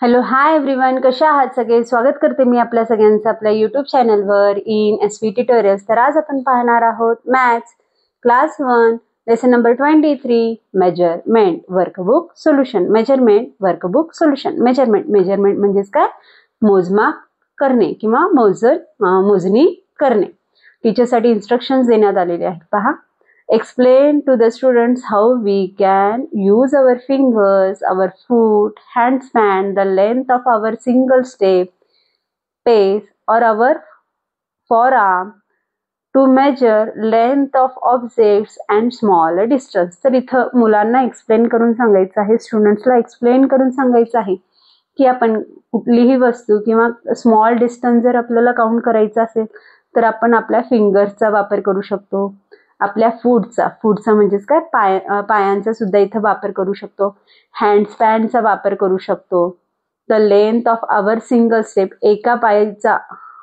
Hello hi everyone, कशा आहात सगळे? स्वागत करते मी आपल्या सगळ्यांचं आपल्या यूट्यूब चॅनलवर इन एसवी ट्युटोरियल्स. तर आज आपण पाहणार आहोत maths class 1 lesson number 23 measurement workbook solution. Measurement workbook solution. Measurement म्हणजेच काय? मोजमाप करणे किंवा मोजणी करणे. टीचरसाठी इन्स्ट्रक्शन्स देण्यात आलेले आहेत. पहा, explain to the students how we can use our fingers, our foot, handspan, the length of our single step, pace or our forearm to measure length of objects and smaller distance. तर इथं मुलांना explain करून सांगायचं आहे, स्टुडंट्सला explain करून सांगायचं आहे की आपण कुठलीही वस्तू किंवा स्मॉल डिस्टन्स जर आपल्याला काउंट करायचं असेल तर आपण आपल्या फिंगर्सचा वापर करू शकतो. आपल्या फूटचा म्हणजेच काय, पायांचा सुद्धा इथं वापर करू शकतो. हँडस्पॅनचा वापर करू शकतो. The length of our single step, एका पायाचा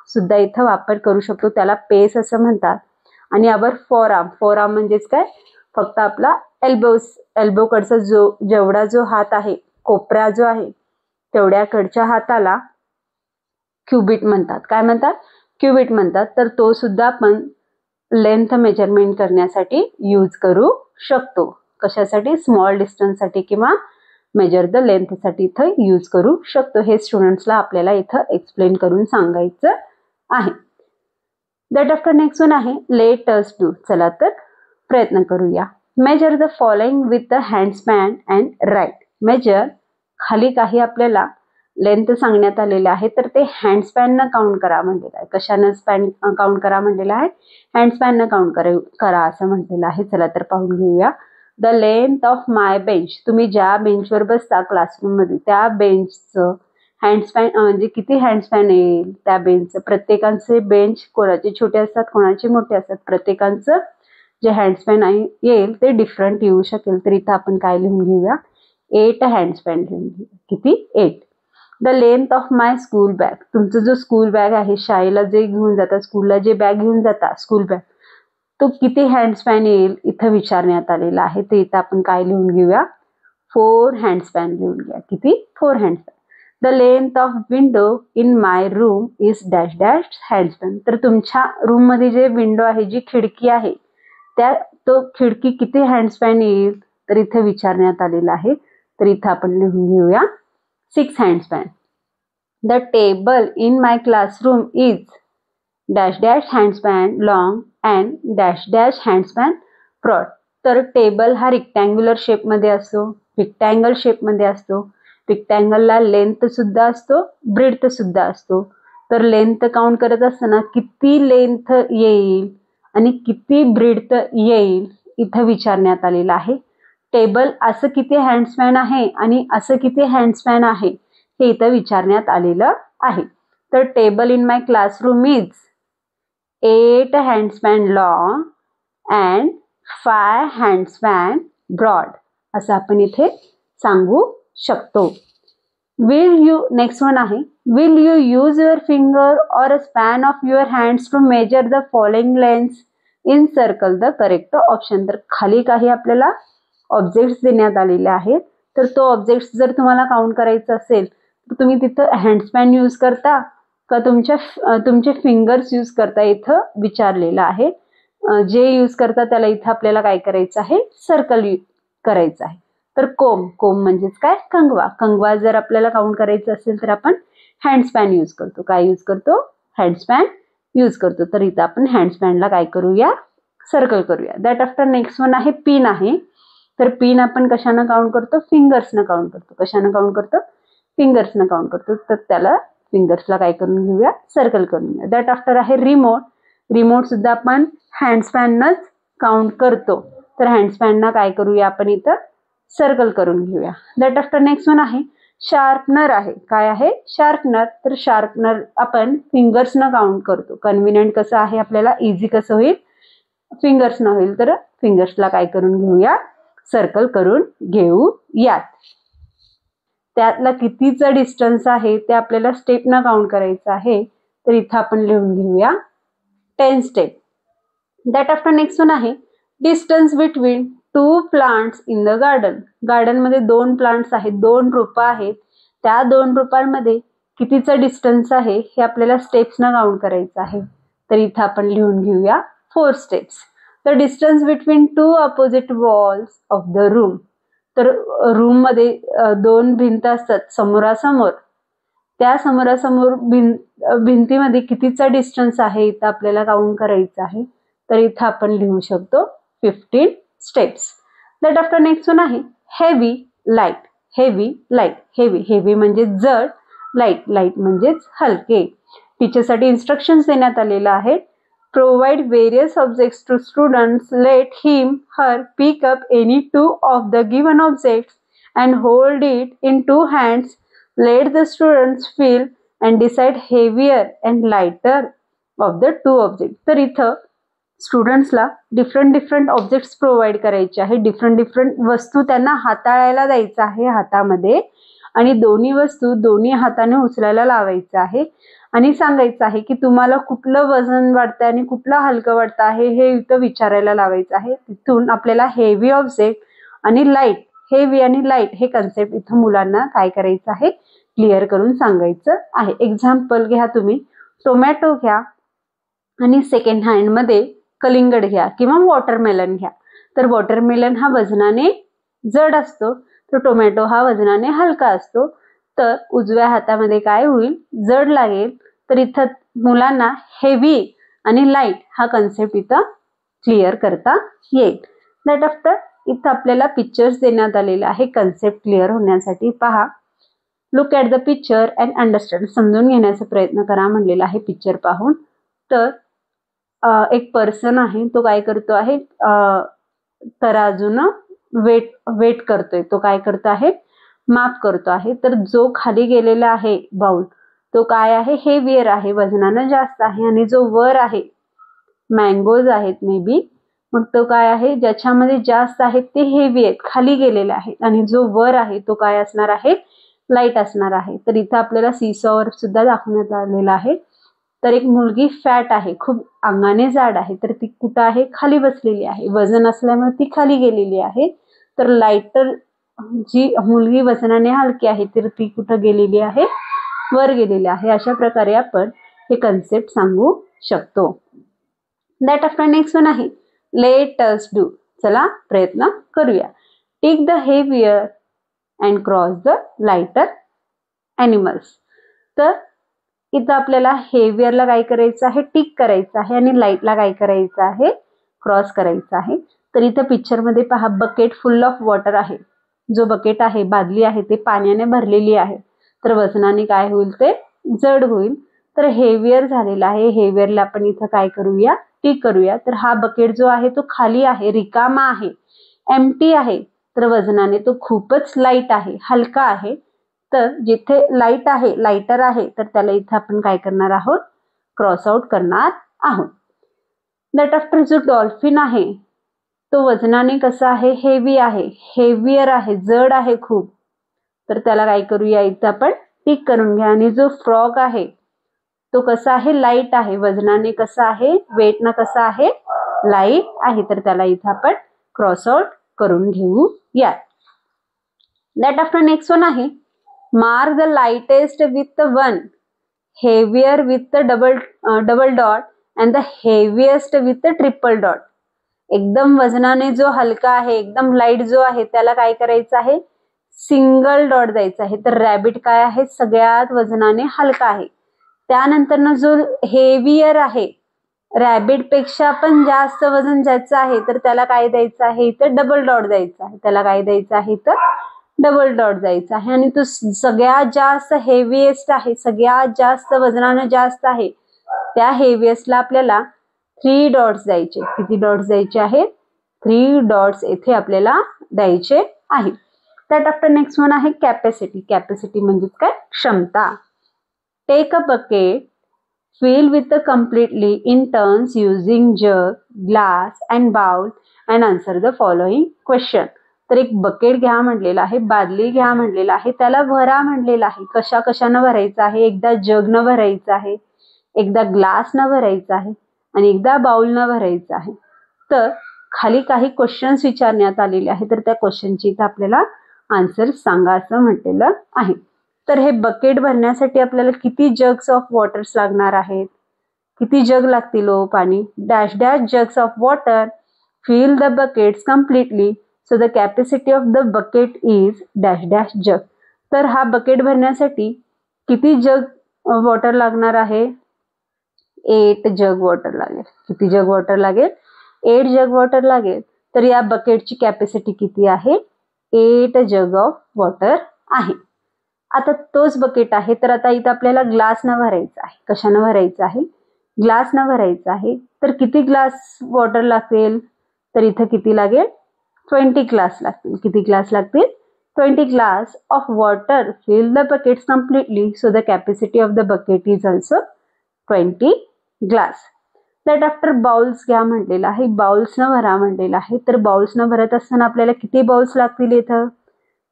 सुद्धा इथं वापर करू शकतो, त्याला पेस असं म्हणतात. आणि आवर फोरआर्म म्हणजेच काय, फक्त आपला एल्बोकडचा जेवढा जो हात आहे, कोपरा जो आहे तेवढ्याकडच्या हाताला क्युबिट म्हणतात. काय म्हणतात? क्युबिट म्हणतात. तर तो सुद्धा आपण लेंथ मेजरमेंट करण्यासाठी यूज करू शकतो. कशासाठी? स्मॉल डिस्टन्ससाठी किंवा मेजर द लेंथसाठी इथं यूज करू शकतो. हे स्टुडंट्सला आपल्याला इथं एक्सप्लेन करून सांगायचं आहे. दॅट आफ्टर नेक्स्ट वन आहे लेट अस डू. चला तर प्रयत्न करूया. Measure the following with the handspan and write. Measure, खाली काही आपल्याला लेंथ सांगण्यात आलेले आहे, तर ते हँडस्पॅननं काउंट करा म्हटलेलं आहे. कशानं स्पॅन काउंट करा म्हटलेलं आहे? हँडस्पॅननं काउंट करा असं म्हटलेलं आहे. चला तर पाहून घेऊया. The length of my bench. तुम्ही ज्या बेंचवर बसता क्लासरूम मध्ये त्या बेंचचं हँडस्पॅन म्हणजे किती हँडस्पॅन येईल त्या बेंचचं. प्रत्येकाचे बेंच कोणाचे छोटे असतात, कोणाचे मोठे असतात. प्रत्येकाचं जे हँडस्पॅन येईल ते डिफरंट येऊ शकेल. तर इथं आपण काय लिहून घेऊया? 8 हँडस्पॅन लिहून घेऊया. किती? 8. The length of my school bag. तुमचं जो स्कूल बॅग आहे, शाळेला जे घेऊन जाता, स्कूलला जे बॅग घेऊन जाता, स्कूल बॅग, तो किती हँडस्पॅन येईल इथं विचारण्यात आलेला आहे. ते इथं आपण काय लिहून घेऊया? 4 हँडस्पॅन लिहून घ्या. किती? 4 handspan. The length of window in my room is dash dash handspan. तर तुमच्या रूम मध्ये जे विंडो आहे, जी खिडकी आहे, तो खिडकी किती हँडस्पॅन येईल तर इथं विचारण्यात आलेला आहे. तर इथं आपण लिहून घेऊया 6 handspan. The table in my classroom is dash dash handspan long and dash dash handspan broad. तर टेबल हा रेक्टँग्युलर शेपमध्ये असतो, रेक्टँगल शेपमध्ये असतो. रेक्टँगलला लेंथ सुद्धा असतो, ब्रेड्थ सुद्धा असतो. तर लेंथ काउंट करत असताना किती लेंथ येईल आणि किती ब्रेड्थ येईल इथं विचारण्यात आलेलं आहे. टेबल असं किती हँडस्पॅन आहे आणि असं किती हँडस्पॅन आहे हे इथं विचारण्यात आलेलं आहे. तर table in my classroom is 8 handspan long and 5 handspan broad असं आपण इथे सांगू शकतो. नेक्स्ट वन आहे will you use your finger or a span of your hands to measure the following lengths in circle the correct option. तर खाली काही आपल्याला ऑब्जेक्ट्स देण्यात आलेले आहेत. तर तो ऑब्जेक्ट्स जर तुम्हाला काउंट करायचं असेल तर तुम्ही तिथं हँडस्पॅन यूज करता का तुमचे फिंगर्स यूज करता इथं विचारलेलं आहे. जे यूज करता त्याला इथं आपल्याला काय करायचं आहे? सर्कल करायचं आहे. तर कोंब म्हणजेच काय? कंगवा जर आपल्याला काउंट करायचं असेल तर आपण हँडस्पॅन यूज करतो. काय यूज करतो? हँडस्पॅन यूज करतो. तर इथं आपण हँडस्पॅनला काय करूया? सर्कल करूया. दॅट आफ्टर नेक्स्ट वन आहे पिन आहे. तर पिन आपण कशानं काउंट करतो? फिंगर्सनं काउंट करतो. कशानं काउंट करतो? फिंगर्सनं काउंट करतो. तर त्याला फिंगर्सला काय करून घेऊया? सर्कल करून घेऊया. दॅट आफ्टर आहे रिमोट सुद्धा आपण हँडस्पॅननंच काउंट करतो. तर हँडस्पॅनना काय करूया आपण इथं? सर्कल करून घेऊया. दॅट आफ्टर नेक्स्ट वन आहे शार्पनर आहे. काय आहे? शार्पनर. तर शार्पनर आपण फिंगर्सनं काउंट करतो. कन्व्हिनियंट कसं आहे आपल्याला? इझी कसं होईल? फिंगर्सनं होईल. तर फिंगर्सला काय करून घेऊया? सर्कल करून घेऊयात. त्यातला कितीचा डिस्टन्स आहे ते आपल्याला स्टेपनं काउंट करायचं आहे. तर इथं आपण लिहून घेऊया 10 step. That after next one आहे distance between 2 plants in the garden. Garden मध्ये 2 प्लांट्स आहेत, 2 रोपं आहेत. त्या दोन रूपांमध्ये कितीचं डिस्टन्स आहे हे आपल्याला स्टेप्सनं काउंट करायचं आहे. तर इथं आपण लिहून घेऊया 4 steps. The distance between 2 opposite walls of the room. तर रूम मध्ये दोन भिंत असतात समोरासमोर, त्या समोरासमोर भिंतीमध्ये कितीचा डिस्टन्स आहे इथं आपल्याला काउंट करायचं आहे. तर इथं आपण लिहू शकतो 15 steps. That after next one आहे heavy light. Heavy light, heavy म्हणजे जड, लाईट म्हणजेच हलके. टीचरसाठी इन्स्ट्रक्शन्स देण्यात आलेले आहेत. Provide various objects to students. Let him her pick up any 2 of the given objects and hold it in 2 hands. Let the students feel and decide heavier and lighter of the 2 objects. तर इथं स्टुडंट्सला different objects provide करायचे आहे. Different वस्तू त्यांना हाताळायला द्यायचं आहे हातामध्ये, आणि दोन्ही वस्तू दोन्ही हाताने उचलायला लावायचं आहे आणि सांगायचं आहे की तुम्हाला कुठलं वजन वाटतं आणि कुठलं हलकं वाटतं आहे हे इथं विचारायला लावायचं आहे. तिथून आपल्याला हेवी ऑब्जेक्ट आणि लाईट, हेवी आणि लाईट हे कन्सेप्ट इथं मुलांना काय करायचं आहे, क्लिअर करून सांगायचं आहे. एक्झाम्पल घ्या तुम्ही, टोमॅटो घ्या आणि सेकंड हँड मध्ये कलिंगड घ्या किंवा वॉटरमेलन घ्या. तर वॉटरमेलन हा वजनाने जड असतो, तर टोमॅटो हा वजनाने हलका असतो. तर उजव्या हातामध्ये काय होईल, जड लागेल. तर इथं मुलांना हेवी आणि लाईट हा कन्सेप्ट इथं क्लिअर करता येईल. दॅट आफ्टर इथं आपल्याला पिक्चर्स देण्यात आलेले आहे कन्सेप्ट क्लिअर होण्यासाठी. पहा, look at the picture and understand. समजून घेण्याचा प्रयत्न करा म्हणलेला आहे पिक्चर पाहून. तर एक पर्सन आहे, तो काय करतो आहे, तराजून वेट करतोय. तो काय करतो आहे, माप करतो आहे. तर जो खाली गेलेला आहे बाउल, तो काय आहे, हेवियर आहे, वजनानं जास्त आहे. आणि जो वर आहे, मँगोज आहेत मे बी, मग तो काय आहे, ज्याच्यामध्ये जास्त आहेत ते हेवी आहेत, खाली गेलेले आहेत. आणि जो वर आहे तो काय असणार आहे, लाईट असणार आहे. तर इथं आपल्याला सीसॉवर सुद्धा दाखवण्यात आलेला आहे. तर एक मुलगी फॅट आहे, खूप अंगाने जाड आहे, तर ती कुठं आहे, खाली बसलेली आहे. वजन असल्यामुळे ती खाली गेलेली आहे. तर लाईटर जी मुलगी वजनाने हलकी आहे, तर ती कुठं गेलेली आहे, वर गेलेली आहे. अशा प्रकारे आपण हे कन्सेप्ट सांगू शकतो. दॅट आफ्टर नेक्स्ट वन आहे लेट अस डू. चला प्रयत्न करूया. Take the heavier and cross the lighter animals. तर इथं आपल्याला हेवियरला काय करायचं आहे, टिक करायचं आहे, आणि लाईटला काय करायचं आहे, क्रॉस करायचं आहे. तर इथं पिक्चरमध्ये पहा, बकेट फुल ऑफ वॉटर आहे. जो बकेट आहे, बादली आहे, ते पाण्याने भरलेली आहे. तर वजनाने काय होईल, ते जड होईल. तर हेवियर झालेला आहे. हेवियरला आपण इथं काय करूया, टिक करूया. तर हा बकेट जो आहे तो खाली आहे, रिकामा आहे, एम्प्टी आहे. तर वजनाने तो खूपच लाईट आहे, हलका आहे. तर जिथे लाईट आहे, लाइटर आहे, तर त्याला इथं आपण काय करणार आहोत, क्रॉस आउट करणार आहोत. दॅट आफ्टर जो डॉल्फिन आहे, तो वजनाने कसा आहे, हेवी आहे, हेवियर आहे, जड आहे खूप. तर त्याला काय करूया, इथं आपण टिक करून घ्या. आणि जो फ्रॉग आहे तो कसा आहे, लाईट आहे, वजनाने कसा आहे, वेटनं कसा आहे, लाईट आहे. तर त्याला इथं आपण क्रॉस आउट करून घेऊया. दॅट आफ्टर नेक्स्ट वन आहे mark the lightest with the 1, heavier with the double dot and the heaviest with the triple dot. एकदम वजनाने जो हलका आहे, एकदम लाईट जो आहे, त्याला काय करायचं आहे, सिंगल डॉट द्यायचा आहे. तर रॅबिट काय आहे, सगळ्यात वजनाने हलका आहे. त्यानंतर जो हेवियर आहे, रॅबिट पेक्षा पण जास्त वजन ज्याचं आहे, तर त्याला काय द्यायचं आहे, इथं डबल डॉट द्यायचा आहे. त्याला काय द्यायचं आहे, इथं डबल डॉट द्यायचा आहे. आणि तो सगळ्यात जास्त हेवीएस्ट आहे, सगळ्यात जास्त वजनानं जास्त आहे, त्या हेवीएस्टला आपल्याला 3 डॉट्स द्यायचे. किती डॉट्स द्यायचे आहेत, 3 डॉट्स येथे आपल्याला द्यायचे आहे. दॅट आफ्टर नेक्स्ट वन आहे कॅपॅसिटी. कॅपॅसिटी म्हणजे काय, क्षमता. Take a bucket, fill with completely in turns using jug, glass and bowl and answer the following question. तर एक बकेट घ्या म्हटलेला आहे, बादली घ्या म्हटलेला आहे, त्याला भरा म्हटलेला आहे. कशा कशानं भरायचं आहे, एकदा जगनं भरायचं आहे, एकदा ग्लासनं भरायचं आहे, आणि एकदा बाउलनं भरायचं आहे. तर खाली काही क्वेश्चन्स विचारण्यात आलेले आहे. तर त्या क्वेश्चनची इथं आपल्याला आन्सर सांगा असं म्हटलेलं आहे. तर हे बकेट भरण्यासाठी आपल्याला किती जग्स ऑफ वॉटर्स लागणार आहेत, किती जग लागतील हो पाणी. Dash dash jugs of water fill the buckets completely so the capacity of the bucket is dash dash jug. तर हा बकेट भरण्यासाठी किती जग वॉटर लागणार आहे, 8 जग वॉटर लागेल. किती जग वॉटर लागेल, 8 जग वॉटर लागेल. तर या बकेटची कॅपॅसिटी किती आहे, 8 जग ऑफ वॉटर आहे. आता तोच बकेट आहे, तर आता इथं आपल्याला ग्लासनं भरायचं आहे. कशानं भरायचं आहे, ग्लासनं भरायचं आहे. तर किती ग्लास वॉटर लागेल, तर इथं किती लागेल, 20 ग्लास लागतील. किती ग्लास लागतील, 20 glass of water fill the buckets completely so the capacity of the bucket is also 20 glass. That after bowls घ्या म्हटलेलं आहे, बाउल्सनं भरा म्हटलेलं आहे. तर बाउल्सनं भरत असताना आपल्याला किती बाउल्स लागतील, इथं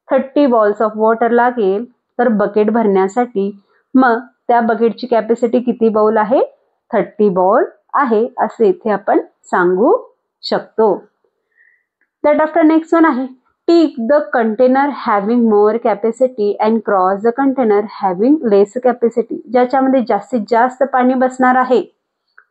30 बॉल्स ऑफ वॉटर लागेल. तर बकेट भरण्यासाठी मग त्या बकेटची कॅपॅसिटी किती बाउल आहे, 30 बॉल आहे असे इथे आपण सांगू शकतो. दॅट आफ्टर नेक्स्ट वन आहे, tick the container having more capacity and cross the container having less capacity. ज्याच्यामध्ये जास्तीत जास्त पाणी बसणार आहे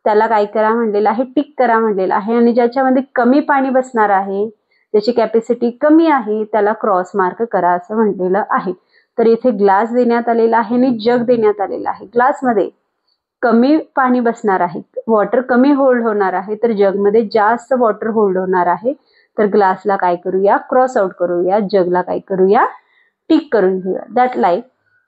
त्याला काय करा म्हणलेलं आहे, टिक करा म्हणलेलं आहे. आणि ज्याच्यामध्ये कमी पाणी बसणार आहे, त्याची कॅपॅसिटी कमी आहे, त्याला क्रॉस मार्क करा असं म्हटलेलं आहे. तर इथे ग्लास देण्यात आलेला आहे आणि जग देण्यात आलेला आहे. ग्लासमध्ये कमी पाणी बसणार आहे, वॉटर कमी होल्ड होणार आहे, तर जगमध्ये जास्त वॉटर होल्ड होणार आहे. तर ग्लासला काय करूया, क्रॉस आउट करूया. जगला काय करूया, टिक करून घेऊया. दॅट लाईक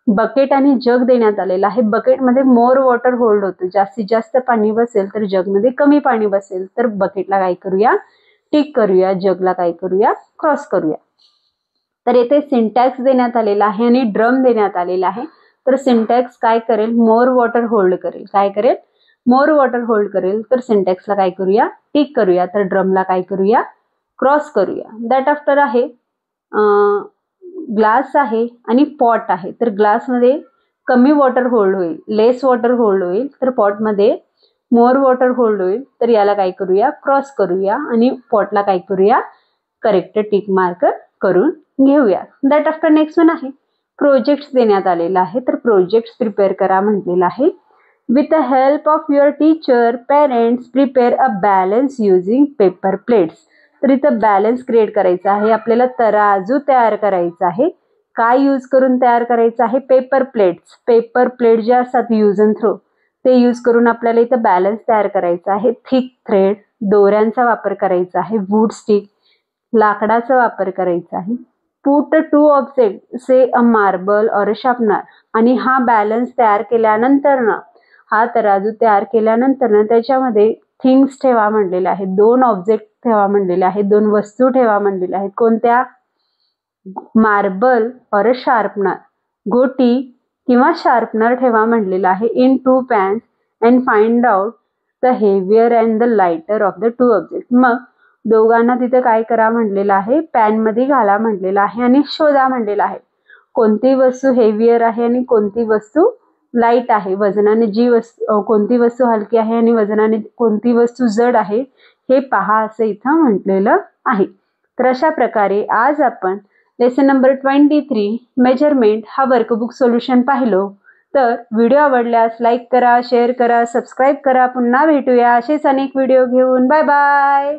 बकेट आणि जग देण्यात आलेला आहे. बकेटमध्ये मोर वॉटर होल्ड होतं, जास्तीत जास्त पाणी बसेल, तर जगमध्ये कमी पाणी बसेल. तर बकेटला काय करूया, टिक करूया. जगला काय करूया, क्रॉस करूया. तर येथे सिंटॅक्स देण्यात आलेला आहे आणि ड्रम देण्यात आलेला आहे. तर सिंटॅक्स काय करेल, मोर वॉटर होल्ड करेल. काय करेल, मोर वॉटर होल्ड करेल. तर सिंटॅक्सला काय करूया, टिक करूया. तर ड्रमला काय करूया, क्रॉस करूया. दॅट आफ्टर आहे ग्लास आहे आणि पॉट आहे. तर ग्लासमध्ये कमी वॉटर होल्ड होईल, लेस वॉटर होल्ड होईल. तर पॉटमध्ये मोर वॉटर होल्ड होईल. तर याला काय करूया, क्रॉस करूया आणि पॉटला काय करूया, करेक्ट टिक मार्क करून घेऊया. दॅट आफ्टर नेक्स्ट वन आहे, प्रोजेक्ट्स देण्यात आलेला आहे. तर प्रोजेक्ट्स प्रिपेअर करा म्हटलेलं आहे. With the help of your teacher parents prepare a balance using paper plates. तर इथं बॅलन्स क्रिएट करायचा आहे, आपल्याला तराजू तयार करायचा आहे. काय यूज करून तयार करायचं आहे, पेपर प्लेट्स. पेपर प्लेट जे असतात यूज अँड थ्रो, ते यूज करून आपल्याला इथं बॅलन्स तयार करायचा आहे. थिक थ्रेड, दोऱ्यांचा वापर करायचा आहे. वूड स्टिक, लाकडाचा वापर करायचा आहे. पुट 2 ऑब्जेक्ट से अ मार्बल और अ शार्पनर. आणि हा बॅलन्स तयार केल्यानंतर ना, हा तराजू तयार केल्यानंतर ना त्याच्यामध्ये थिंग्स ठेवा म्हणलेले आहे. 2 ऑब्जेक्ट ठेवा म्हणलेले आहेत, 2 वस्तू ठेवा म्हणलेल्या आहेत. कोणत्या, मार्बल और अ शार्पनर, गोटी किंवा शार्पनर ठेवा म्हणलेला आहे. In 2 pens and find out the heavier and the lighter of the 2 object. मग दोघांना तिथे काय करा म्हणलेलं आहे, पॅन मध्ये घाला म्हणलेलं आहे आणि शोधा म्हणलेलं आहे कोणती वस्तू हेवियर आहे आणि कोणती वस्तू लाईट आहे. वजनाने जी वस्तू, कोणती वस्तू हलकी आहे आणि वजनाने कोणती वस्तू जड आहे हे पहा असं इथं म्हटलेलं आहे. तर अशा प्रकारे आज आपण लेसन नंबर 23 मेजरमेंट हा वर्कबुक सोल्युशन पाहिलो. तर व्हिडिओ आवडल्यास लाईक करा, शेअर करा, सबस्क्राईब करा. पुन्हा भेटूया असेच अनेक व्हिडिओ घेऊन. Bye bye.